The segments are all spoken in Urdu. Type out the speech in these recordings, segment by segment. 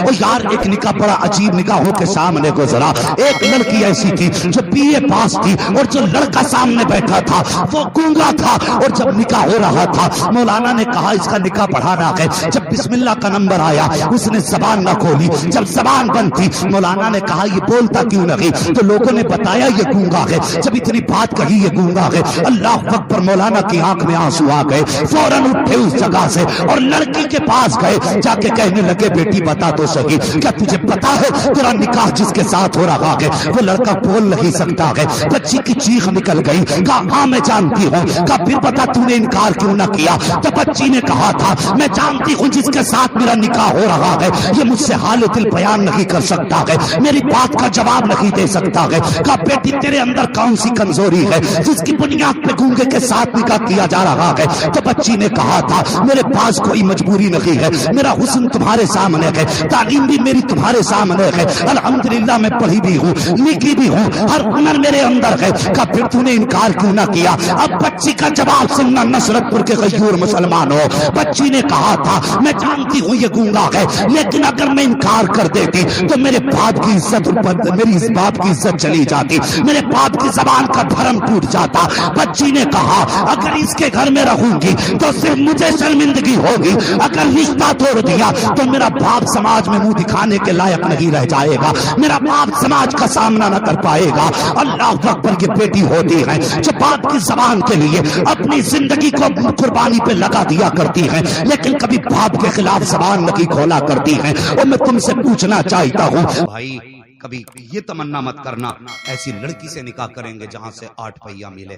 اور یار ایک نکاح بڑا عجیب نکاحوں کے سامنے گزرا. ایک لڑکی ایسی تھی جو BA پاس تھی اور جو لڑکا سامنے بیٹھا تھا وہ گونگا تھا. اور جب نکاح ہو رہا تھا مولانا نے کہا اس کا نکاح پڑھانا ہے. جب بسم اللہ کا نمبر آیا اس نے زبان نہ کھولی. جب زبان بند تھی مولانا نے کہا یہ بولتا کیوں نہیں؟ تو لوگوں نے بتایا یہ گونگا ہے. جب اتنی بات کہی یہ گونگا ہے, اللہ اکبر, مولانا کی آنکھ میں آنسو آ گئے. فوراً اٹھے اس جگہ سے اور لڑکی کے پاس گئے. جا کے کہنے لگے بیٹی بتا تو صحیح, کیا تجھے پتا ہے تیرا نکاح جس کے ساتھ ہو رہا ہے وہ لڑکا بول نہیں سکتا ہے؟ بچی کی چیخ نکل گئی. کہا ہاں میں جانتی ہوں. کہا پھر بتا تو نے انکار کیوں نہ کیا؟ تو بچی نے کہا تھا میں جانتی ہوں جس کے ساتھ میرا نکاح ہو رہا ہے یہ مجھ سے حال دل بیان نہیں کر سکتا ہے, میری بات کا جواب نہیں دے سکتا ہے. کہا بیٹی تیرے اندر کون سی کمزوری ہے جس کی بنیاد پہ گونگے کے ساتھ نکاح کیا جا رہا ہے؟ تو بچی نے کہا تھا میرے پاس کوئی مجبوری نہیں ہے, میرا حسن تمہارے سامنے ہے, تعلیم بھی میری تمہارے سامنے ہے, الحمدللہ میں پڑھی بھی ہوں, لکھی بھی ہوں, ہر ہنر میرے اندر ہے. کہا پھر تو نے انکار کیوں نہ کیا؟ اب بچی کا جواب سننا نصرت پور کے غیور مسلمان ہو. بچی نے کہا تھا میں جانتی ہوں یہ گونگا ہے لیکن اگر میں انکار کر دیتی تو میرے باپ کی عزت, میری اس باپ کی عزت چلی جاتی, میرے باپ کی زبان کا بھرم ٹوٹ جاتا. بچی نے کہا اگر اس کے گھر میں رہوں گی تو صرف مجھے شرمندگی ہوگی, اگر رشتہ توڑ دیا تو میرا باپ سماج میں منہ دکھانے کے لائق نہیں رہ جائے گا, میرا باپ سماج کا سامنا نہ کر پائے گا. اللہ اکبر, یہ بیٹی ہوتی ہے جو باپ کی زبان کے لیے اپنی زندگی کو قربانی پہ لگا دیا کرتی ہیں لیکن کبھی باپ کے خلاف زبان نہیں کھولا کرتی ہیں. اور میں تم سے پوچھنا چاہتا ہوں بھائی, کبھی یہ تمنا مت کرنا ایسی لڑکی سے نکاح کریں گے جہاں سے 8 پہیا ملے,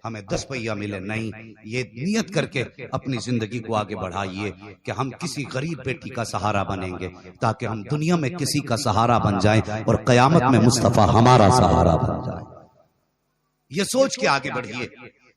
ہمیں 10 پہیا ملے. نہیں, یہ نیت کر کے اپنی زندگی کو آگے بڑھائیے کہ ہم کسی غریب بیٹی کا سہارا بنیں گے تاکہ ہم دنیا میں کسی کا سہارا بن جائیں اور قیامت میں مصطفیٰ ہمارا سہارا بن جائے. یہ سوچ کے آگے بڑھیے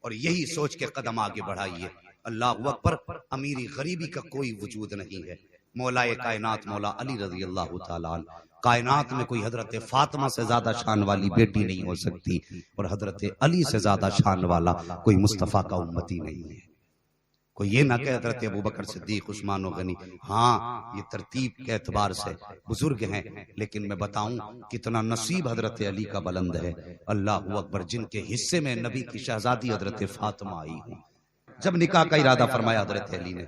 اور یہی سوچ کے قدم آگے بڑھائیے. اللہ اکبر, امیری غریبی کا کوئی وجود نہیں ہے. مولا کائنات مولا علی رضی اللہ تعالیٰ عنہ, کائنات میں کوئی حضرت فاطمہ سے زیادہ شان والی بیٹی نہیں ہو سکتی اور حضرت علی سے زیادہ شان والا کوئی مصطفیٰ کا امتی نہیں ہے. کوئی یہ نہ کہ حضرت ابوبکر صدیق, عثمان و غنی, ہاں یہ ترتیب کے اعتبار سے بزرگ ہیں لیکن میں بتاؤں کتنا نصیب حضرت علی کا بلند ہے. اللہ اکبر, جن کے حصے میں نبی کی شہزادی حضرت فاطمہ آئی ہیں. جب نکاح کا ارادہ فرمایا حضرت علی نے,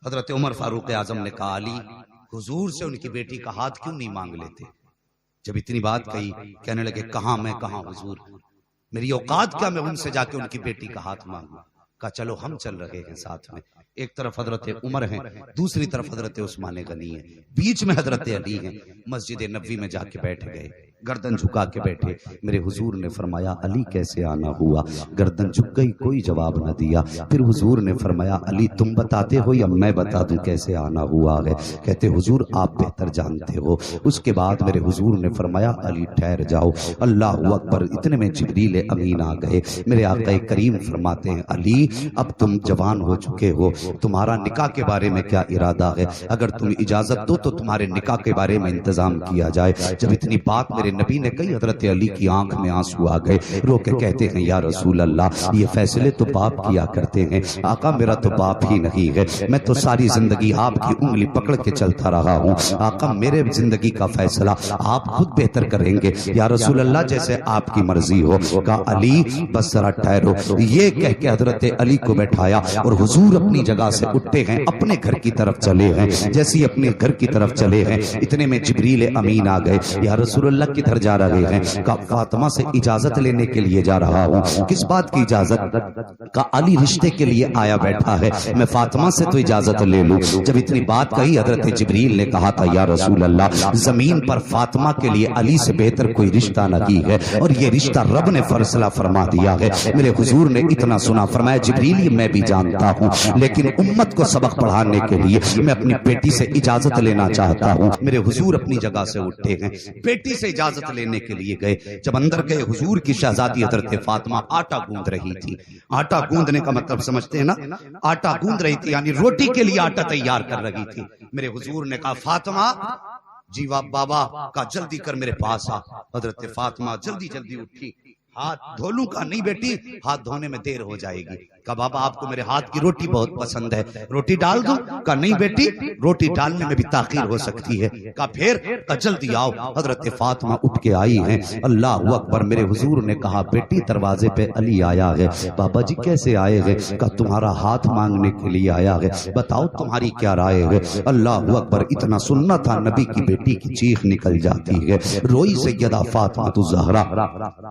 حضرت عمر فاروق اعظم نے کہا علی حضور سے ان کی بیٹی کا ہاتھ کیوں نہیں مانگ لیتے؟ جب اتنی بات کہی کہنے لگے کہاں میں کہاں حضور, میری اوقات کیا میں ان سے جا کے ان کی بیٹی کا ہاتھ مانگوں؟ کہا چلو ہم چل رہے ہیں ساتھ میں. ایک طرف حضرت عمر ہیں, دوسری طرف حضرت عثمان غنی ہیں, بیچ میں حضرت علی ہیں. مسجد نبوی میں جا کے بیٹھ گئے, گردن جھکا کے بیٹھے. میرے حضور نے فرمایا علی کیسے آنا ہوا؟ گردن جھک گئی, کوئی جواب نہ دیا. پھر حضور نے فرمایا علی تم بتاتے ہو یا میں بتا دوں کیسے آنا ہوا ہے؟ کہتے حضور آپ بہتر جانتے ہو. اس کے بعد میرے حضور نے فرمایا علی ٹھہر جاؤ. اللہ اکبر, اتنے میں جبریل امین آ گئے. میرے آقا کریم فرماتے ہیں علی اب تم جوان ہو چکے ہو, تمہارا نکاح کے بارے میں کیا ارادہ ہے؟ اگر تم اجازت دو تو تمہارے نکاح کے بارے میں انتظام کیا جائے. جب اتنی بات میرے نبی نے کہی حضرت علی کی آنکھ میں آنسو آ گئے. رو کے کہتے ہیں یا رسول اللہ یہ فیصلے تو باپ کیا کرتے ہیں, آقا میرا تو باپ ہی نہیں ہے, میں تو ساری زندگی آپ کی انگلی پکڑ کے چلتا رہا ہوں. آقا میرے زندگی کا فیصلہ آپ خود بہتر کریں گے. یا رسول اللہ جیسے آپ کی مرضی ہو. کہا علی بس ذرا ٹھہرو. یہ کہہ کے حضرت علی کو بیٹھایا اور حضور اپنی جگہ سے اٹھتے ہیں, اپنے گھر کی طرف چلے ہیں. جیسے اپنے گھر کی طرف چلے ہیں اتنے میں جبریل امین آ گئے. یا رسول اللہ کدھر جا رہے ہیں؟ کہا فاطمہ سے اجازت لینے کے لیے جا رہا ہوں. کس بات کی اجازت؟ کہا علی رشتے کے لیے آیا بیٹھا ہے, میں فاطمہ سے تو اجازت لے لوں. جب اتنی بات کہی حضرت جبریل نے کہا تھا یا رسول اللہ زمین پر فاطمہ کے لیے علی سے بہتر کوئی رشتہ نہیں ہے اور یہ رشتہ رب نے فیصلہ فرما دیا ہے. میرے حضور نے اتنا سنا, فرمایا جبریل یہ میں بھی جانتا ہوں لیکن امت کو سبق پڑھانے کے لیے میں اپنی بیٹی سے اجازت لینا چاہتا ہوں. میرے حضور اپنی جگہ سے اٹھتے ہیں, بیٹی سے اجازت لینے کے لیے گئے. جب اندر گئے حضور کی شہزادی حضرت فاطمہ آٹا گوندھ رہی تھی. آٹا گوندھنے کا مطلب سمجھتے ہیں نا, آٹا گوندھ رہی تھی یعنی روٹی کے لیے آٹا تیار کر رہی تھی. میرے حضور نے کہا فاطمہ جیوا بابا کا جلدی کر میرے پاس آ. حضرت فاطمہ جلدی جلدی اٹھی. ہاتھ دھو لوں؟ کا نہیں بیٹی ہاتھ دھونے میں دیر ہو جائے گی. کہا بابا آپ کو میرے ہاتھ کی روٹی بہت پسند ہے، روٹی ڈال دوں؟ کہا نہیں بیٹی، روٹی ڈالنے میں بھی تاخیر ہو سکتی ہے۔ کہا پھر؟ کہا جلدی آؤ۔ حضرت فاطمہ اٹھ کے آئی ہیں۔ اللہ اکبر، میرے حضور نے کہا بیٹی دروازے پہ علی آیا ہے۔ بابا جی کیسے آئے گے؟ کہا تمہارا ہاتھ مانگنے کے لیے آیا ہے، بتاؤ تمہاری کیا رائے ہے؟ اللہ اکبر، اتنا سننا تھا نبی کی بیٹی کی چیخ نکل جاتی ہے۔ روئی سیدہ فاطمہ الزہرا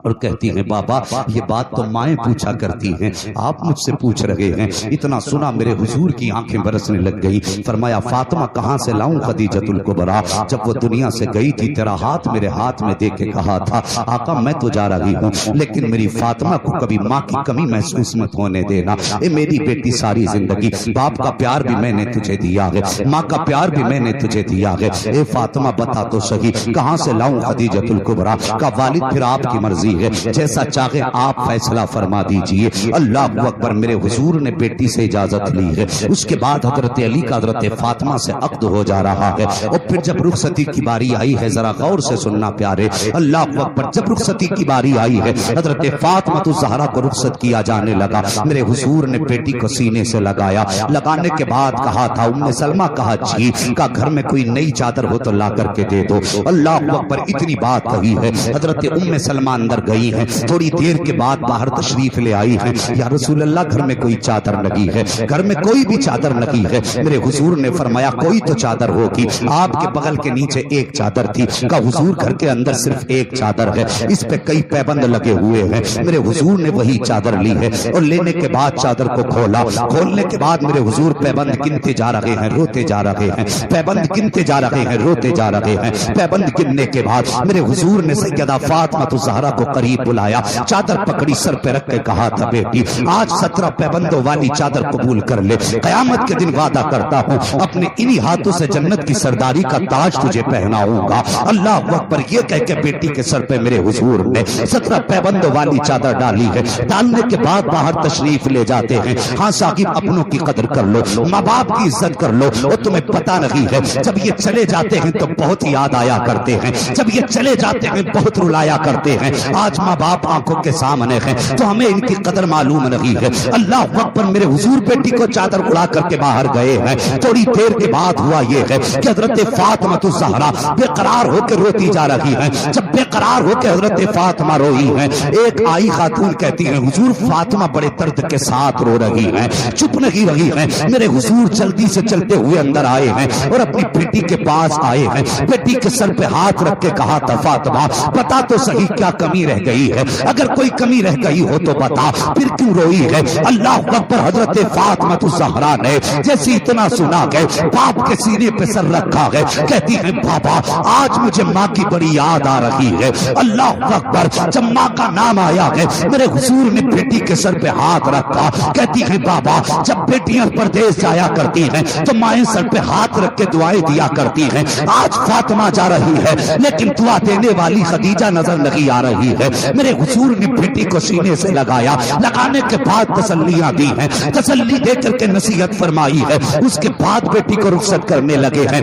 اور کہتی ہیں بابا یہ بات تو مائیں پوچھا کرتی ہیں، آپ مجھ سے پوچھ رہے ہیں۔ اتنا سنا میرے حضور کی آنکھیں برسنے لگ گئی۔ فرمایا فاطمہ کہاں سے لاؤں خدیجۃ الکبریٰ؟ جب وہ دنیا سے گئی تھی تیرا ہاتھ میرے ہاتھ میں دے کے کہا تھا آقا میں تو جا رہی ہوں لیکن میری فاطمہ کو کبھی ماں کی کمی محسوس مت ہونے دینا۔ اے میری بیٹی ساری زندگی باپ کا پیار بھی میں نے تجھے دیا ہے، ماں کا پیار بھی میں نے تجھے دیا ہے، اے فاطمہ بتا تو صحیح کہاں سے لاؤں خدیجۃ الکبریٰ؟ کا والد پھر آپ کی مرضی ہے، جیسا چاہے آپ فیصلہ فرما دیجئے۔ اللہ اکبر، میرے حضور نے بیٹی سے اجازت لی ہے۔ اس کے بعد حضرت علی کا حضرت فاطمہ سے عقد ہو جا رہا ہے، اور پھر جب رخصتی کی باری آئی ہے، ذرا غور سے سننا پیارے، اللہ اکبر، جب رخصتی کی باری آئی ہے حضرت فاطمہ الزہرا کو رخصت کیا جانے لگا، میرے حضور نے بیٹی کو سینے سے لگایا، لگانے کے بعد کہا تھا ام سلمہ کہا جی، کا گھر میں کوئی نئی چادر ہو تو لا کر کے دے دو۔ اللہ اکبر، اتنی بات کہی ہے، حضرت ام سلمہ اندر گئی ہیں، تھوڑی دیر کے بعد باہر تشریف لے آئی ہیں، یا رسول اللہ گھر میں کوئی چادر لگی ہے، گھر میں کوئی بھی چادر لگی ہے؟ میرے حضور نے فرمایا کوئی تو چادر ہوگی، آپ کے بغل کے نیچے ایک چادر تھی۔ کہا حضور گھر کے اندر صرف ایک چادر ہے، اس پہ کئی پیبند لگے ہوئے ہیں۔ میرے حضور نے وہی چادر لی ہے اور لینے کے بعد چادر کو کھولا، کھولنے کے بعد میرے حضور پیبند گنتے جا رہے ہیں، روتے جا رہے ہیں، پیبند گنتے جا رہے ہیں، روتے جا رہے ہیں۔ پیبند گننے کے بعد میرے حضور نے سیدہ فاطمہ الزہرا کو قریب بلایا، چادر پکڑی، سر پہ رکھ کے کہا تھا بیٹی آج 17 پیبندوں والی چادر قبول کر لے، قیامت کے دن وعدہ کرتا ہوں اپنے انہی ہاتھوں سے جنت کی سرداری کا تاج تجھے پہناؤں گا۔ اللہ اکبر، یہ کہہ کے بیٹی کے سر پہ میرے حضور نے 17 پیبندوں والی چادر ڈالی ہے۔ ڈالنے کے بعد باہر تشریف لے جاتے ہیں۔ ہاں صاحب، اپنوں کی قدر کر لو، ماں باپ کی عزت کر لو، اور تمہیں پتہ نہیں ہے جب یہ چلے جاتے ہیں تو بہت یاد آیا کرتے ہیں، جب یہ چلے جاتے ہیں بہت رلایا کرتے ہیں۔ آج ماں باپ آنکھوں کے سامنے ہیں تو ہمیں ان کی قدر معلوم نہیں ہے۔ اللہ اکبر، میرے حضور بیٹی کو چادر اڑا کر کے باہر گئے ہیں۔ تھوڑی دیر کے بعد ہوا یہ ہے کہ حضرت فاطمہ الزہرا بے قرار ہو کے روتی جا رہی ہیں۔ جب بے قرار ہو کے حضرت فاطمہ روئی ہیں، ایک آئی خاتون کہتی ہیں حضور فاطمہ بڑے درد کے ساتھ رو رہی ہیں، چپ نہیں رہی ہیں۔ میرے حضور جلدی سے چلتے ہوئے اندر آئے ہیں اور اپنی بیٹی کے پاس آئے ہیں، بیٹی کے سر پہ ہاتھ رکھ کے کہا تھا فاطمہ بتا تو صحیح کیا کمی رہ گئی ہے، اگر کوئی کمی رہ گئی ہو تو بتا، پھر کیوں روئی ہے؟ اللہ اکبر، حضرت فاطمہ الزہرا نے جیسی اتنا سنا گئے باپ کے سینے پہ سر رکھا ہے، کہتی ہیں بابا آج مجھے ماں کی بڑی یاد آ رہی ہے۔ اللہ اکبر، جب ماں کا نام آیا ہے میرے حضور نے بیٹی کے سر پہ ہاتھ رکھا، کہتی ہیں بابا جب بیٹیاں پردیس جایا کرتی ہیں تو مائیں سر پہ ہاتھ رکھ کے دعائیں دیا کرتی ہیں، آج فاطمہ جا رہی ہے لیکن دعا دینے والی خدیجہ نظر نہیں آ رہی ہے۔ میرے حضور نے بیٹی کو سینے سے لگایا، لگانے کے بعد تسلیاں دی ہیں، تسلی دے کر کے نصیحت فرمائی ہے، اس کے بعد بیٹی کو رخصت کرنے لگے ہیں۔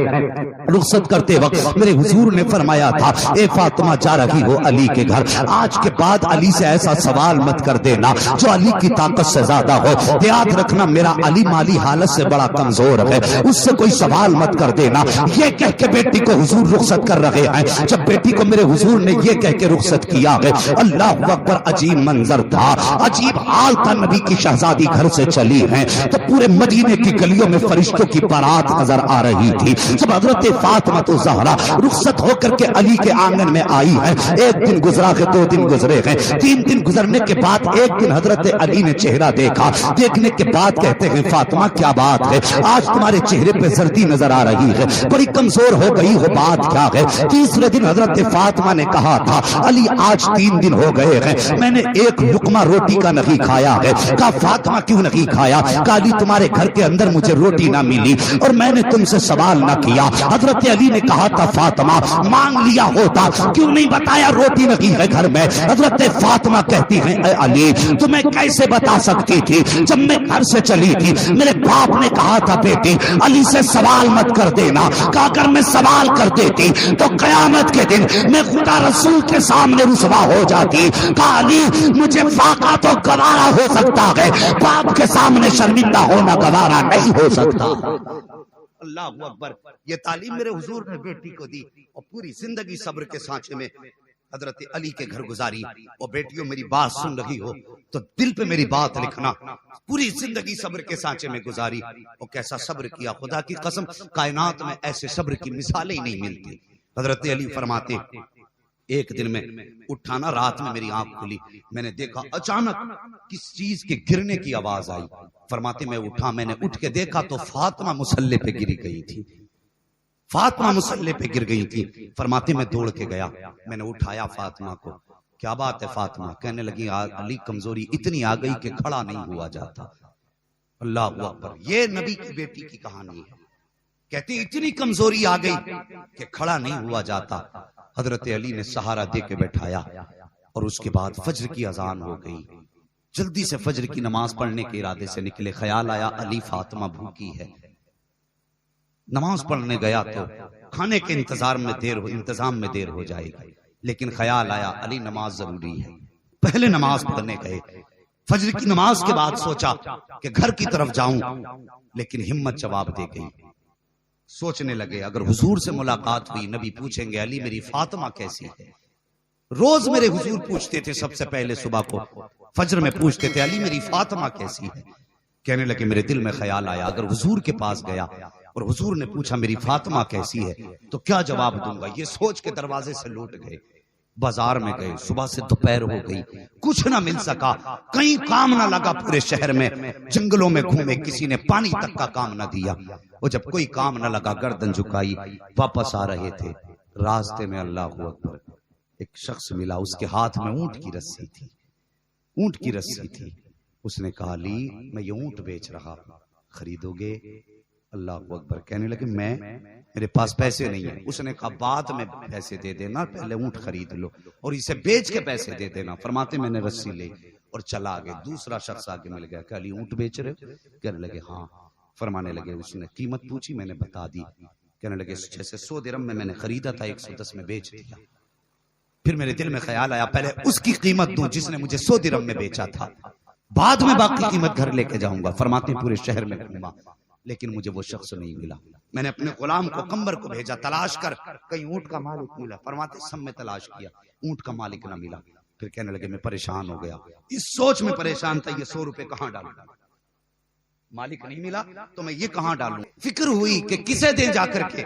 رخصت کرتے وقت میرے حضور نے فرمایا تھا اے فاطمہ جا رہی ہو علی کے گھر، آج کے بعد علی سے ایسا سوال مت کر دینا جو علی کی طاقت سے زیادہ ہو، یاد رکھنا میرا علی مالی حالت سے بڑا کمزور ہے، اس سے کوئی سوال مت کر دینا۔ یہ کہہ کے بیٹی کو حضور رخصت کر رہے ہیں۔ جب بیٹی کو میرے حضور نے یہ کہہ کے رخصت کیا ہے، اللہ اکبر، عجیب منظر تھا، عجیب حال تھا۔ نبی کی شہزادی گھر سے چلی ہیں تو پورے مدینے کی گلیوں میں فرشتوں کی بارات نظر آ رہی تھی۔ جب حضرت فاطمہ الزہرا رخصت ہو کر کے علی کے آنگن میں آئی ہے، ایک دن گزرا ہے، 2 دن گزرے ہیں، 3 دن گزرنے کے بعد ایک دن حضرت علی نے چہرہ دیکھا، دیکھنے کے بعد کہتے ہیں فاطمہ کیا بات ہے، آج تمہارے چہرے پہ زردی نظر آ رہی ہے، بڑی کمزور ہو گئی ہو، بات کیا ہے؟ تیسرے دن حضرت فاطمہ نے کہا تھا علی آج 3 دن ہو گئے ہیں میں نے ایک لقمہ روٹی کا نہیں کھایا ہے۔ کہا فاطمہ کیوں نہیں کھایا؟ کہا علی تمہارے گھر کے اندر مجھے روٹی نہ ملی اور میں نے تم سے سوال نہ کیا۔ حضرت علی نے کہا تھا فاطمہ مانگ لیا ہوتا، کیوں نہیں بتایا روٹی نہیں ہے گھر میں؟ حضرت فاطمہ کہتی ہیں اے علی تمہیں کیسے بتا سکتی تھی؟ جب میں گھر سے چلی تھی میرے باپ نے کہا تھا بیٹی علی سے سوال مت کر دینا، کہ اگر میں سوال کر دیتی تو قیامت کے دن میں خدا رسول کے سامنے رسوا ہو جاتی۔ کہا علی مجھے فاقہ تو گوارا ہو سکتا ہوتا ہے، باپ کے سامنے شرمندہ ہونا گوارا نہیں ہو سکتا۔ اللہ اکبر۔ یہ تعلیم میرے حضور نے بیٹی کو دی اور پوری زندگی صبر کے سانچے میں حضرت علی کے گھر گزاری۔ اور بیٹیوں میری بات سن رہی ہو تو دل پہ میری بات لکھنا، پوری زندگی صبر کے سانچے میں گزاری اور کیسا صبر کیا، خدا کی قسم کائنات میں ایسے صبر کی مثالیں ہی نہیں ملتی۔ حضرت علی فرماتے ایک دن میں اٹھانا، رات میں میری آنکھ کھلی، میں نے دیکھا اچانک کس چیز کے گرنے کی آواز آئی۔ فرماتے میں اٹھا، میں نے اٹھ کے دیکھا تو فاطمہ مصلی پہ گری گئی تھی، فاطمہ مصلی پہ گر گئی تھی۔ فرماتے میں دوڑ کے گیا، میں نے اٹھایا فاطمہ کو، کیا بات ہے فاطمہ؟ کہنے لگی علی کمزوری اتنی آ گئی کہ کھڑا نہیں ہوا جاتا۔ اللہ اکبر، یہ نبی کی بیٹی کی کہانی ہے۔ کہتی اتنی کمزوری آ گئی کہ کھڑا نہیں ہوا جاتا۔ حضرت علی نے سہارا دے کے بیٹھایا اور اس کے بعد فجر کی اذان ہو گئی۔ جلدی سے فجر کی نماز پڑھنے کے ارادے سے نکلے، خیال آیا علی فاطمہ بھوکی ہے۔ نماز پڑھنے گیا تو کھانے کے انتظام میں دیر ہو جائے گی، لیکن خیال آیا علی نماز ضروری ہے، پہلے نماز پڑھنے گئے۔ فجر کی نماز کے بعد سوچا کہ گھر کی طرف جاؤں، لیکن ہمت جواب دے گئی۔ سوچنے لگے اگر حضور سے ملاقات ہوئی، نبی پوچھیں گے علی میری فاطمہ کیسی ہے؟ روز میرے حضور پوچھتے تھے، سب سے پہلے صبح کو فجر میں پوچھتے تھے علی میری فاطمہ کیسی ہے؟ کہنے لگے میرے دل میں خیال آیا اگر حضور کے پاس گیا اور حضور نے پوچھا میری فاطمہ کیسی ہے تو کیا جواب دوں گا؟ یہ سوچ کے دروازے سے لوٹ گئے، بازار میں گئے، صبح سے دوپہر ہو گئی، کچھ نہ مل سکا، کہیں کام نہ لگا، پورے شہر میں جنگلوں میں گھومے، کسی نے پانی تک کا کام نہ دیا۔ اور جب کوئی کام نہ لگا گردن جھکائی، واپس آ رہے تھے، راستے میں اللہ اکبر ایک شخص ملا، اس کے ہاتھ میں اونٹ کی رسی تھی، اونٹ کی رسی تھی۔ اس نے کہا علی میں یہ اونٹ بیچ رہا ہوں، خریدو گے؟ اللہ اکبر۔ کہنے لگے میرے پاس پیسے نہیں ہیں۔ اس نے کہا بعد میں پیسے دے دینا، پہلے اونٹ خرید لو اور اسے بیچ کے پیسے دے دینا۔ فرماتے میں نے رسی لی اور چلا گئے۔ دوسرا شخص آگے مل گیا کہ علی اونٹ بیچ رہے؟ کہنے لگے ہاں۔ فرمانے لگے اس نے قیمت پوچھی، میں نے بتا دی۔ کہنے لگے جیسے 100 درہم میں نے خریدا تھا 110 میں بیچ دیا۔ پھر میرے دل میں خیال آیا پہلے اس کی قیمت دوں جس نے مجھے 100 درہم میں بیچا تھا، بعد میں باقی قیمت گھر لے کے جاؤں گا۔ فرماتے پورے شہر میں گھوما لیکن مجھے وہ شخص نہیں ملا۔ میں نے اپنے غلام کو قمبر کو بھیجا تلاش کر، کہیں اونٹ کا مالک ملا۔ فرماتے سب میں تلاش کیا، اونٹ کا مالک نہ ملا۔ پھر کہنے لگے میں پریشان ہو گیا، اس سوچ میں پریشان تھا یہ 100 روپے کہاں ڈالوں؟ مالک نہیں ملا تو میں یہ کہاں ڈالوں؟ فکر ہوئی کہ کسے دیں جا کر کے۔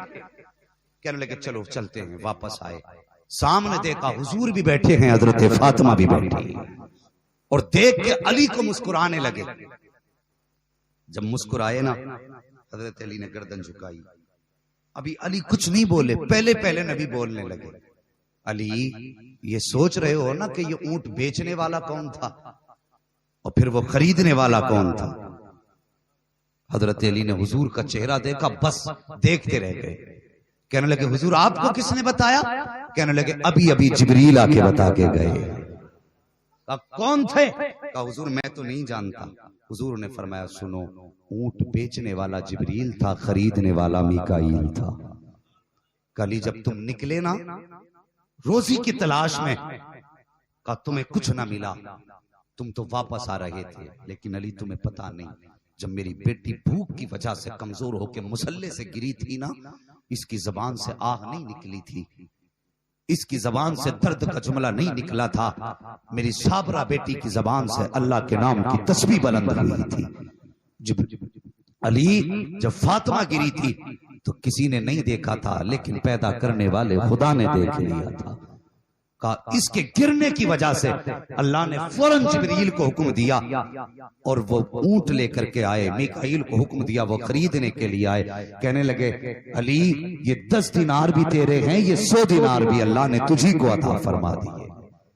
کہنے لگے چلو چلتے ہیں۔ واپس آئے، سامنے دیکھا حضور بھی بیٹھے ہیں، حضرت فاطمہ بھی بیٹھی ہیں، اور دیکھ کے علی کو مسکرانے لگے۔ جب مسکرائے نا حضرت علی نے گردن جھکائی۔ ابھی علی کچھ نہیں بولے، پہلے نبی بولنے لگے علی یہ سوچ رہے ہو نا کہ یہ اونٹ بیچنے والا کون تھا اور پھر وہ خریدنے والا کون تھا؟ حضرت علی نے حضور کا چہرہ دیکھا، بس دیکھتے رہ گئے۔ کہنے لگے حضور آپ کو کس نے بتایا؟ کہنے لگے ابھی جبریل آ کے بتا کے گئے۔ کہا کون تھے؟ کہا حضور میں تو نہیں جانتا۔ حضور نے فرمایا سنو، اونٹ بیچنے والا جبریل تھا، خریدنے والا میکائیل تھا۔ کلی جب تم نکلے نا روزی کی تلاش میں، کہا تمہیں کچھ نہ ملا، تم تو واپس آ رہے تھے، لیکن علی تمہیں پتا نہیں جب میری بیٹی بھوک کی وجہ سے کمزور ہو کے مصلے سے گری تھی نا، اس کی زبان سے آہ نہیں نکلی تھی، اس کی زبان سے درد کا جملہ نہیں نکلا تھا، میری صابرہ بیٹی کی زبان سے اللہ کے نام کی تسبیح بلند ہوئی تھی۔ علی جب فاطمہ گری تھی تو کسی نے نہیں دیکھا تھا، لیکن پیدا کرنے والے خدا نے دیکھ لیا تھا۔ کہا اس کے گرنے کی وجہ سے اللہ نے فوراً جبریل کو حکم دیا اور وہ اونٹ لے کر کے آئے، میکائیل کو حکم دیا وہ خریدنے کے لیے آئے۔ کہنے لگے علی یہ 10 دینار بھی تیرے ہیں، یہ 100 دینار بھی اللہ نے تجھی کو عطا فرما دیے۔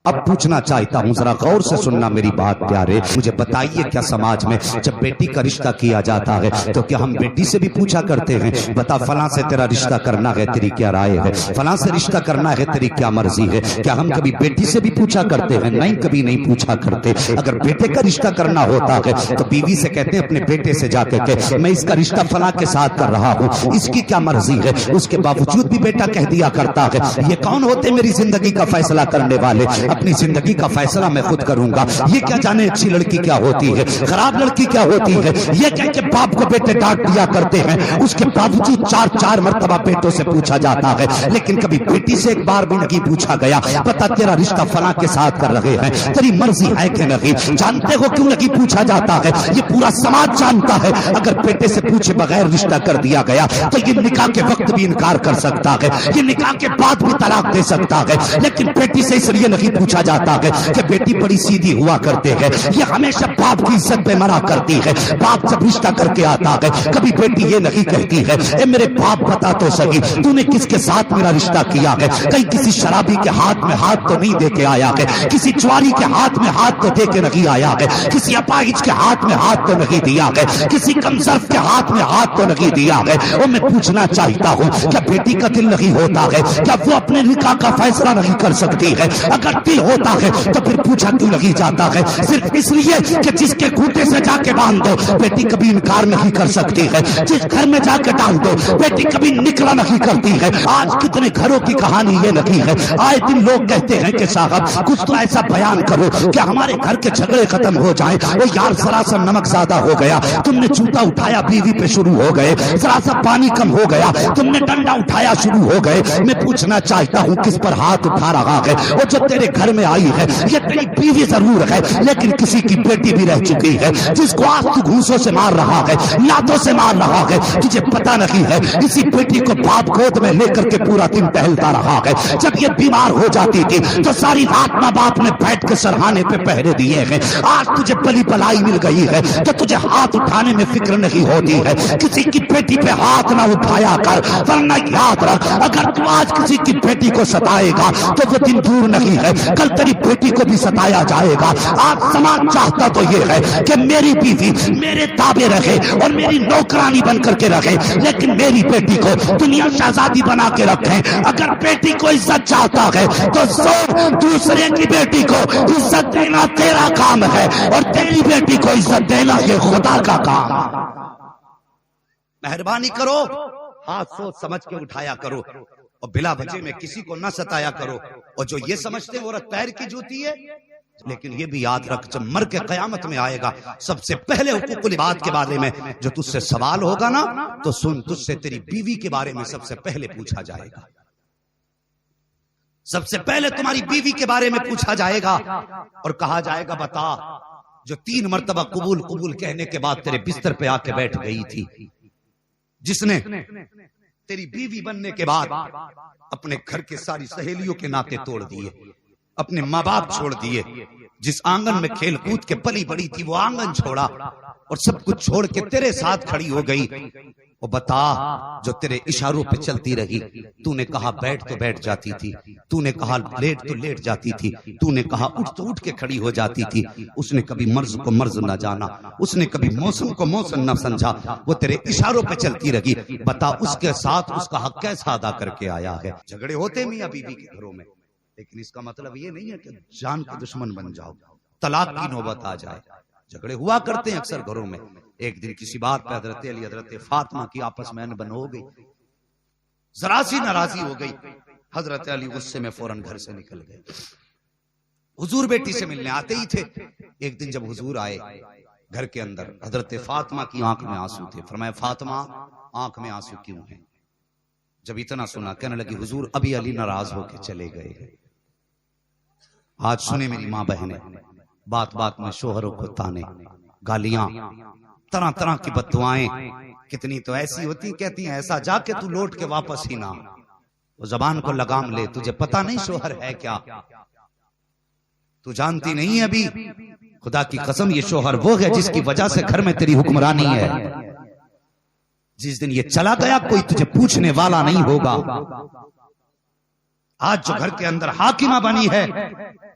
اب پوچھنا چاہتا ہوں، ذرا غور سے سننا میری بات پیارے، مجھے بتائیے کیا سماج میں جب بیٹی کا رشتہ کیا جاتا ہے تو کیا ہم بیٹی سے بھی پوچھا کرتے ہیں بتا فلاں سے تیرا رشتہ کرنا ہے تیری کیا رائے ہے، فلاں سے رشتہ کرنا ہے تیری کیا مرضی ہے؟ کیا ہم کبھی بیٹی سے بھی پوچھا کرتے ہیں؟ نہیں، کبھی نہیں پوچھا کرتے۔ اگر بیٹے کا رشتہ کرنا ہوتا ہے تو بیوی سے کہتے ہیں اپنے بیٹے سے جا کے کہ میں اس کا رشتہ فلاں کے ساتھ کر رہا ہوں، اس کی کیا مرضی ہے؟ اس کے باوجود بھی بیٹا کہہ دیا کرتا ہے یہ کون ہوتے میری زندگی کا فیصلہ کرنے والے؟ اپنی زندگی کا فیصلہ میں خود کروں گا. یہ کیا جانے اچھی لڑکی کیا ہوتی ہے, خراب لڑکی کیا ہوتی ہے. یہ کیا کہ باپ کو بیٹے ڈانٹ دیا کرتے ہیں, اس کے باوجود 4 مرتبہ بیٹوں سے پوچھا جاتا ہے, لیکن کبھی بیٹی سے ایک بار بھی نہیں پوچھا گیا پتا تیرا رشتہ فلاں کے ساتھ کر رہے ہیں, تیری مرضی ہے کہ نہیں. جانتے ہو کیوں نہیں پوچھا جاتا ہے؟ یہ پورا سماج جانتا ہے اگر بیٹے سے پوچھے بغیر رشتہ کر دیا گیا تو یہ نکاح کے وقت بھی انکار کر سکتا ہے, یہ نکاح کے بعد بھی طلاق دے سکتا ہے. لیکن بیٹی سے اس لیے نہیں پوچھا جاتا ہے کہ بیٹی بڑی سیدھی ہوا کرتے ہیں, یہ ہمیشہ باپ کی عزت پہ مرا کرتی ہے. باپ جب رشتہ کر کے آتا ہے کبھی بیٹی یہ نہیں کہتی ہے اے میرے باپ بتا تو سکی تو نے کس کے ساتھ میرا رشتہ کیا ہے, کہیں کسی شرابی کے ہاتھ میں ہاتھ تو نہیں دے کے آیا ہے, کسی چواری کے ہاتھ میں ہاتھ تو دے کے نہیں آیا ہے, کسی اپاہج کے ہاتھ میں ہاتھ تو نہیں دیا ہے, کسی کمزرف کے ہاتھ میں ہاتھ تو نہیں دیا ہے. اور میں پوچھنا چاہتا ہوں کیا بیٹی کا دل نہیں ہوتا ہے, کیا وہ اپنے نکاح کا فیصلہ نہیں کر سکتی ہے؟ اگر دل ہوتا ہے تو پھر پوچھا کیوں نہیں جاتا ہے؟ صرف اس لیے کہ جس کے گھوٹے سے جا کے باندھ دو بیٹی کبھی انکار نہیں کر سکتی ہے, جس گھر میں جا کے ڈال دو بیٹی کبھی نکلا نہیں کرتی ہے. آج کتنے گھروں کی کہانی یہ نہیں ہے, آئے دن لوگ کہتے ہیں کہ صاحب کچھ تو ایسا بیان کرو کہ ہمارے گھر کے جھگڑے ختم ہو جائیں. وہ یار ذرا سا نمک زیادہ ہو گیا تم نے جوتا اٹھایا بیوی پہ شروع ہو گئے, ذرا سا پانی کم ہو گیا تم نے ڈنڈا اٹھایا شروع ہو گئے. میں پوچھنا چاہتا ہوں کس پر ہاتھ اٹھا رہا ہے؟ وہ جو تیرے گھر میں آئی ہے یہ تیری بیوی ضرور ہے لیکن کسی کی بیٹی بھی رہ چکی ہے, جس کو آج تو گھوسوں سے مار رہا ہے, لاتوں سے مار رہا ہے, تجھے پتا نہیں ہے اسی بیٹی کو باپ گود میں لے کر کے پورا دن ٹہلتا رہا ہے. جب یہ بیمار ہو جاتی تھی تو ساری رات ماں باپ نے بیٹھ کے سرہانے پہ پہرے دیے ہیں. آج تجھے بلی بلائی مل گئی ہے تو تجھے ہاتھ اٹھانے میں فکر نہیں ہوتی ہے. کسی کی بیٹی پہ ہاتھ نہ اٹھایا کر, ورنہ یاد رکھ اگر تو آج کسی کی بیٹی کو ستائے گا تو وہ دن دور نہیں ہے کل تیری بیٹی کو بھی ستایا جائے گا. آج سماج چاہتا تو یہ ہے کہ میری بیوی میرے تابع رہے اور میری نوکرانی بن کر کے رہے, لیکن میری بیٹی کو دنیا شہزادی بنا کے رکھیں. اگر بیٹی کو عزت چاہتا ہے تو سب دوسرے کی بیٹی کو عزت دینا تیرا کام ہے اور تیری بیٹی کو عزت دینا یہ خدا کا کام. مہربانی کرو ہاتھ سوچ سمجھ کے اٹھایا کرو اور بلا وجہ میں کسی کو نہ ستایا کرو. اور جو یہ سمجھتے ہیں عورت پیر کی جوتی ہے, لیکن یہ بھی یاد رکھ جب مر کے قیامت میں آئے گا سب سے پہلے حقوق العباد کے بارے میں جو تجھ سے سوال ہوگا نا تو سن, تجھ سے تیری بیوی کے بارے میں سب سے پہلے پوچھا جائے گا. سب سے پہلے تمہاری بیوی کے بارے میں پوچھا جائے گا اور کہا جائے گا بتا جو 3 مرتبہ قبول قبول کہنے کے بعد تیرے بستر پہ آ کے بیٹھ گئی تھی, جس نے تیری بیوی بننے کے بعد اپنے گھر کے ساری سہیلیوں کے ناطے توڑ دیے, اپنے ماں باپ چھوڑ دیے, جس آنگن میں کھیل کود کے پلی بڑی تھی وہ آنگن چھوڑا اور سب کچھ چھوڑ کے تیرے ساتھ کھڑی ہو گئی. اور بتا جو تیرے اشاروں پہ چلتی رہی, تو نے کہا بیٹھ تو بیٹھ جاتی تھی, تو نے کہا لیٹ تو لیٹ جاتی تھی, تو نے کہا اٹھ تو اٹھ کے کھڑی ہو جاتی تھی. اس نے کبھی مرض کو مرض نہ جانا, اس نے کبھی موسم کو موسم نہ سمجھا, وہ تیرے اشاروں پہ چلتی رہی. بتا اس کے ساتھ اس کا حق کیسا ادا کر کے آیا ہے؟ جھگڑے ہوتے میاں بیوی کے گھروں میں, لیکن اس کا مطلب یہ نہیں ہے کہ جان کے دشمن بن جاؤ, طلاق کی نوبت آ جائے. جھگڑے ہوا کرتے ہیں اکثر گھروں میں. ایک دن کسی بات پہ حضرت علی حضرت فاطمہ کی آپس میں انبن ہو گئی, ذرا سی ناراضی ہو گئی. حضرت علی غصے میں فوراً گھر سے نکل گئے. حضور بیٹی سے ملنے آتے ہی تھے. ایک دن جب حضور آئے گھر کے اندر, حضرت فاطمہ کی آنکھ میں آنسو تھے. فرمایا فاطمہ آنکھ میں آنسو کیوں ہیں؟ جب اتنا سنا کہنے لگی حضور ابھی علی ناراض ہو کے چلے گئے. آج سنے میری ماں بہنیں, بات بات میں شوہروں کو تانے, گالیاں, طرح طرح کی بددعائیں. کتنی تو ایسی ہوتی کہتی ہیں ایسا جا کے تو لوٹ کے واپس ہی نہ. وہ زبان کو لگام لے, تجھے پتا نہیں شوہر ہے کیا, تو جانتی نہیں ابھی. خدا کی قسم یہ شوہر وہ ہے جس کی وجہ سے گھر میں تیری حکمرانی ہے. جس دن یہ چلا گیا کوئی تجھے پوچھنے والا نہیں ہوگا. آج جو گھر کے اندر حاکمہ بنی ہے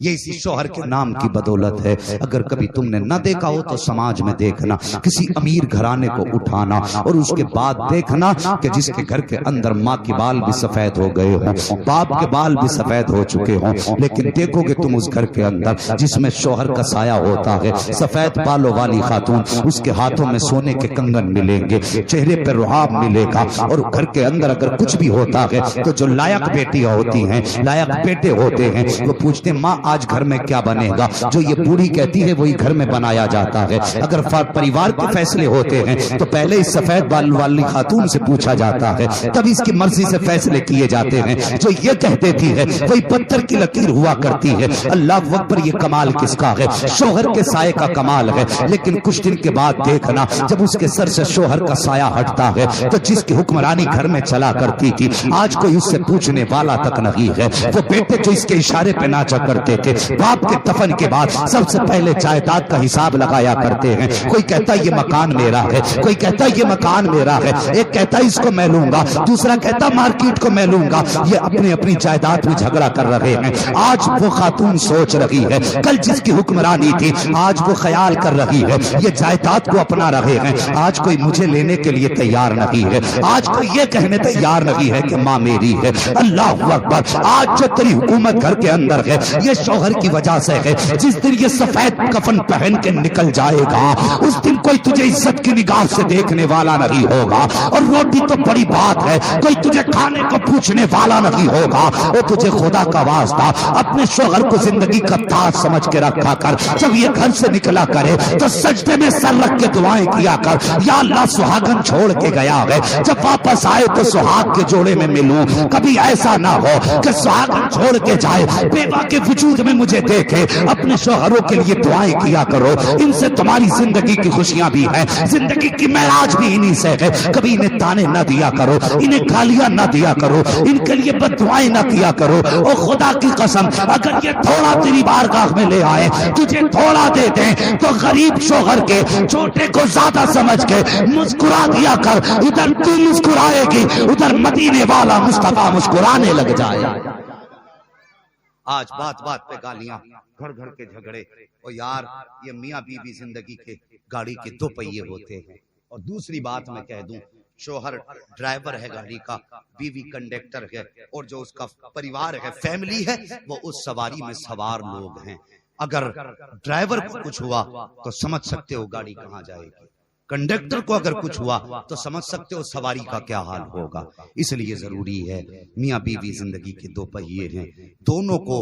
یہ اسی شوہر کے نام کی بدولت ہے. اگر کبھی تم نے نہ دیکھا ہو تو سماج میں دیکھنا, کسی امیر گھرانے کو اٹھانا اور اس کے بعد دیکھنا کہ جس کے گھر کے اندر ماں کے بال بھی سفید ہو گئے ہوں, باپ کے بال بھی سفید ہو چکے ہوں, لیکن دیکھو گے تم اس گھر کے اندر جس میں شوہر کا سایہ ہوتا ہے, سفید بالوں والی خاتون, اس کے ہاتھوں میں سونے کے کنگن ملیں گے, چہرے پر رحاب ملے گا. اور گھر کے اندر اگر کچھ بھی ہوتا ہے تو جو لائق بیٹیاں ہوتی ہیں ہیں، لائق بیٹے ہوتے ہیں، وہ پوچھتے ہیں ماں آج گھر میں کیا بنے گا؟ جو یہ بوڑھی کہتی ہے وہی گھر میں بنایا جاتا ہے۔ اگر پریوار کے فیصلے ہوتے ہیں تو پہلے اس سفید بال والی خاتون سے پوچھا جاتا ہے، تب اس کی مرضی سے فیصلے کیے جاتے ہیں۔ جو یہ کہہ دیتی ہے وہی پتھر کی لکیر ہوا کرتی ہے۔ اللہ اکبر، یہ کمال کس کا ہے؟ شوہر کے سائے کا کمال ہے۔ لیکن کچھ دن کے بعد دیکھنا، جب اس کے سر سے شوہر کا سایہ ہٹتا ہے تو جس کی حکمرانی گھر میں چلا کرتی تھی آج کوئی اس سے پوچھنے والا تک نہیں ہے۔ وہ بیٹے جو اس کے اشارے پہ ناچا کرتے تھے، باپ کے دفن کے بعد سب سے پہلے جائیداد کا حساب لگایا کرتے ہیں۔ کوئی کہتا ہے یہ مکان میرا ہے، کوئی کہتا ہے یہ مکان میرا ہے، ایک کہتا ہے اس کو میں لوں گا، دوسرا کہتا مارکیٹ کو میں لوں گا۔ یہ اپنی اپنی جائیداد میں جھگڑا کر رہے ہیں۔ آج وہ خاتون سوچ رہی ہے، کل جس کی حکمرانی تھی آج وہ خیال کر رہی ہے، یہ جائیداد کو اپنا رہے ہیں۔ آج کوئی مجھے لینے کے لیے تیار نہیں ہے، آج کوئی یہ کہنے تیار نہیں ہے کہ ماں میری ہے۔ اللہ اکبر، آج جو تیری حکومت گھر کے اندر ہے یہ شوہر کی وجہ سے ہے۔ جس دن یہ سفید کفن پہن کے نکل جائے گا اس دن کوئی تجھے عزت کی نگاہ سے دیکھنے والا نہیں ہوگا۔ اور روٹی تو بڑی بات ہے، کوئی تجھے کھانے کو پوچھنے والا نہیں ہوگا۔ اور تجھے خدا کا واسطہ اپنے شوہر کو زندگی کا تاج سمجھ کے رکھا کر، جب یہ گھر سے نکلا کرے تو سجدے میں سر رکھ کے دعائیں کیا کر، یا اللہ سہاگن چھوڑ کے گیا ہے، جب واپس آئے تو سہاگ کے جوڑے میں ملوں۔ کبھی ایسا نہ ہو کہ سہاگن چھوڑ کے جائے، بیوہ کے وجود میں مجھے دیکھے۔ اپنے شوہروں کے لیے دعائیں کیا کرو، ان سے تمہاری زندگی کی خوشیاں بھی ہیں، زندگی کی معراج بھی انہی سے ہے۔ کبھی انہیں تانے نہ دیا کرو، انہیں گالیاں نہ دیا کرو، ان کے لیے بد دعائیں نہ کیا کرو۔ اور خدا کی قسم اگر یہ تھوڑا تیری بارگاہ میں لے آئے، تجھے تھوڑا دے دیں تو غریب شوہر کے چھوٹے کو زیادہ سمجھ کے مسکرا دیا کر۔ ادھر تو مسکرائے گی، ادھر مدینے والا مصطفیٰ مسکرانے لگ جائے۔ آج بات بات پہ گالیاں، گھر گھر کے جھگڑے۔ اور یار یہ میاں بیوی زندگی کے گاڑی کے دو پہیے ہوتے ہیں۔ اور دوسری بات میں کہہ دوں، شوہر ڈرائیور ہے گاڑی کا، بیوی کنڈکٹر ہے، اور جو اس کا پریوار ہے، فیملی ہے، وہ اس سواری میں سوار لوگ ہیں۔ اگر ڈرائیور کو کچھ ہوا تو سمجھ سکتے ہو گاڑی کہاں جائے گی، کنڈکٹر کو اگر کچھ ہوا تو سمجھ سکتے ہو سواری کا کیا حال ہوگا۔ اس لیے ضروری ہے، میاں بیوی زندگی کے دو پہیے ہیں، دونوں کو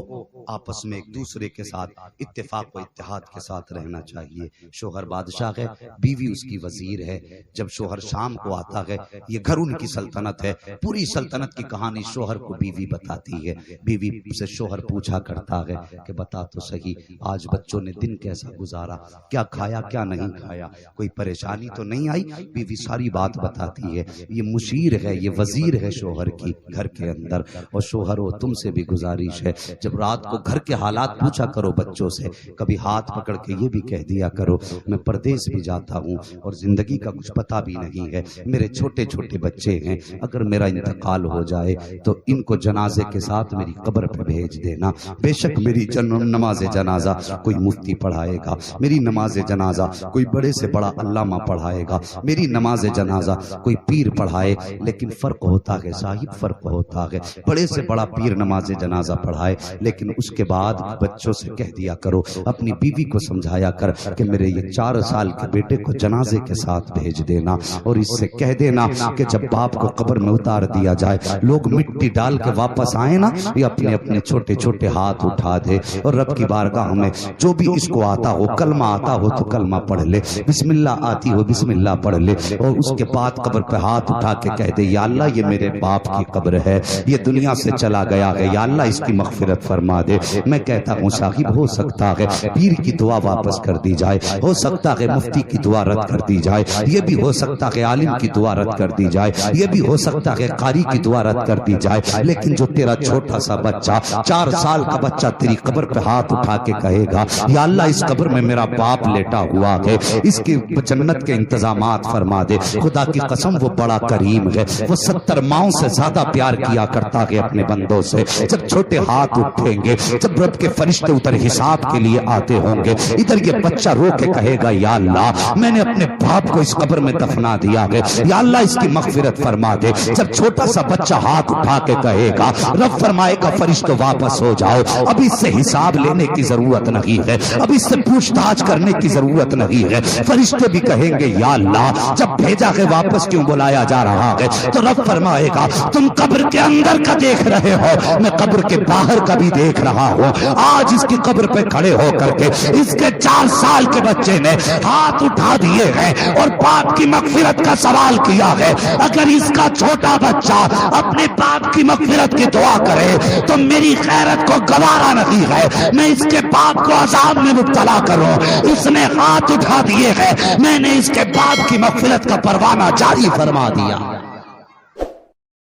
آپس میں ایک دوسرے کے ساتھ اتفاق و اتحاد کے ساتھ رہنا چاہیے۔ شوہر بادشاہ ہے، بیوی اس کی وزیر ہے۔ جب شوہر شام کو آتا ہے، یہ گھر ان کی سلطنت ہے، پوری سلطنت کی کہانی شوہر کو بیوی بتاتی ہے۔ بیوی سے شوہر پوچھا کرتا ہے کہ بتا تو صحیح آج بچوں نے دن کیسا گزارا، کیا کھایا کیا نہیں کھایا، کوئی پریشانی تو نہیں آئی؟ بیوی ساری بات بتاتی ہے۔ یہ مشیر ہے، یہ وزیر ہے شوہر کی گھر کے اندر۔ اور شوہرو تم سے بھی گزارش ہے، جب رات کو گھر کے حالات پوچھا کرو بچوں سے، کبھی ہاتھ پکڑ کے یہ بھی کہہ دیا کرو میں پردیس بھی جاتا ہوں اور زندگی کا کچھ پتہ بھی نہیں ہے، میرے چھوٹے چھوٹے بچے ہیں، اگر میرا انتقال ہو جائے تو ان کو جنازے کے ساتھ میری قبر پہ بھیج دینا۔ بے شک میری نماز جنازہ کوئی مفتی پڑھائے گا، میری نماز جنازہ کوئی بڑے سے بڑا علامہ پڑھائے گا، میری نماز جنازہ کوئی پیر پڑھائے، لیکن فرق ہوتا ہے صاحب، فرق ہوتا ہے، بڑے سے بڑا پیر نماز جنازہ پڑھائے لیکن اس کے بعد بچوں سے کہہ دیا کرو، اپنی بیوی کو سمجھایا کر کہ میرے یہ 4 سال کے بیٹے کو جنازے کے ساتھ بھیج دینا، اور اس سے کہہ دینا کہ جب باپ کو قبر میں اتار دیا جائے، لوگ مٹی ڈال کے واپس آئے نا، یہ اپنے اپنے چھوٹے چھوٹے ہاتھ اٹھا دے اور رب کی بارگاہ میں جو بھی اس کو آتا ہو، کلمہ آتا ہو تو کلمہ پڑھ لے، بسم اللہ آتی ہو بسم اللہ پڑھ لے، اور اس کے بعد قبر پہ ہاتھ اٹھا کے کہہ دے یا اللہ یہ میرے باپ کی قبر ہے، یہ دنیا سے چلا گیا ہے، یا اللہ اس کی مغفرت فرما دے۔ میں کہتا ہوں صاحب ہو سکتا ہے پیر کی دعا واپس کر دی جائے، ہو سکتا ہے مفتی کی دعا رد کر دی جائے، یہ بھی ہو سکتا ہے عالم کی دعا رد کر دی جائے، یہ بھی ہو سکتا ہے قاری کی دعا رد کر دی جائے، لیکن جو تیرا چھوٹا سا بچہ 4 سال کا بچہ تیری قبر پہ ہاتھ اٹھا کے کہے گا یا اللہ اس قبر میں میرا باپ لیٹا ہوا ہے، اس کی جنت کے انتظامات فرما دے، خدا کی قسم وہ بڑا کریم ہے، وہ 70 ماؤں سے زیادہ پیار کیا کرتا ہے اپنے بندوں سے۔ جب چھوٹے ہاتھ اٹھیں گے، جب رب کے فرشتے ادھر حساب کے لیے آتے ہوں گے، ادھر یہ بچہ رو کے کہے گا یا اللہ میں نے اپنے باپ کو اس قبر میں دفنا دیا ہے، یا اللہ اس کی مغفرت فرما دے۔ جب چھوٹا سا بچہ ہاتھ اٹھا کے کہے گا، رب فرمائے گا فرشتوں واپس ہو جاؤ، اب اس سے حساب لینے کی ضرورت نہیں ہے، اب اس سے پوچھ تاچھ کرنے کی ضرورت نہیں ہے۔ فرشتے بھی کہیں کہیں گے یا اللہ جب بھیجا کہ واپس کیوں بلایا جا رہا ہے؟ تو رب فرمائے گا تم قبر کے اندر کا دیکھ رہے ہو، میں قبر کے باہر کا بھی دیکھ رہا ہوں۔ آج اس کی قبر پہ کھڑے ہو کر کے اس کے 4 سال کے بچے نے ہاتھ اٹھا دیے ہیں اور باپ کی مغفرت کا سوال کیا ہے۔ اگر اس کا چھوٹا بچہ اپنے باپ کی مغفرت کی دعا کرے تو میری غیرت کو گوارا نہیں ہے میں اس کے باپ کو عذاب میں مبتلا کروں۔ اس نے ہاتھ اٹھا دیے ہیں، میں نے اس کے باپ کی مغفرت کا پروانہ جاری فرما دیا۔